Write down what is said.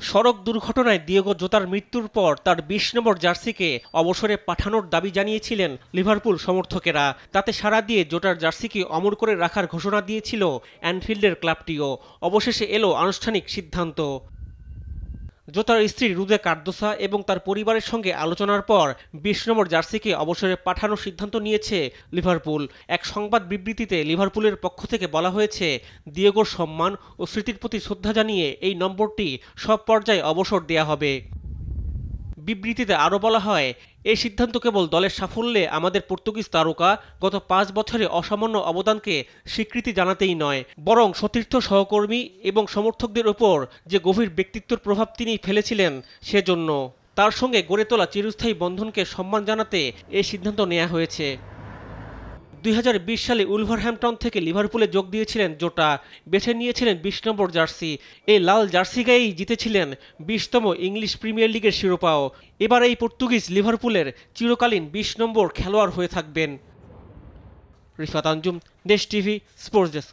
সড়ক দুর্ঘটনায় দিয়েগো জোতার মৃত্যুর পর তার ২০ নম্বর জার্সিকে অবসরে পাঠানোর দাবি জানিয়েছিলেন লিভারপুল সমর্থকেরা। তাতে সাড়া দিয়ে জোটার জার্সিকে অমর করে রাখার ঘোষণা দিয়েছিল অ্যানফিল্ডের ক্লাবটিও। অবশেষে এলো আনুষ্ঠানিক সিদ্ধান্ত। জোতার স্ত্রী রুদে কার্দোসা এবং তার পরিবারের সঙ্গে আলোচনার পর ২০ নম্বর জার্সিকে অবসরে পাঠানোর সিদ্ধান্ত নিয়েছে লিভারপুল। এক সংবাদ বিবৃতিতে লিভারপুলের পক্ষ থেকে বলা হয়েছে, দিয়েগোর সম্মান ও স্মৃতির প্রতি শ্রদ্ধা জানিয়ে এই নম্বরটি সব পর্যায়ে অবসর দেয়া হবে। বিবৃতিতে আরও বলা হয়, এই সিদ্ধান্ত কেবল দলের সাফল্যে আমাদের পর্তুগিজ তারকা গত ৫ বছরে অসামান্য অবদানকে স্বীকৃতি জানাতেই নয়, বরং সতীর্থ সহকর্মী এবং সমর্থকদের ওপর যে গভীর ব্যক্তিত্বের প্রভাব তিনি ফেলেছিলেন সেজন্য। তার সঙ্গে গড়ে তোলা চিরস্থায়ী বন্ধনকে সম্মান জানাতে এই সিদ্ধান্ত নেওয়া হয়েছে। ২০২০ সালে উলভারহ্যাম্পটন থেকে লিভারপুলে যোগ দিয়েছিলেন জোটা। বেছে নিয়েছিলেন ২০ নম্বর জার্সি। এই লাল জার্সি গায়েই জিতেছিলেন ২০তম ইংলিশ প্রিমিয়ার লিগের শিরোপাও। এবার এই পর্তুগিজ লিভারপুলের চিরকালীন ২০ নম্বর খেলোয়াড় হয়ে থাকবেন। রিফাত আঞ্জুম, দেশ টিভি, স্পোর্টস ডেস্ক।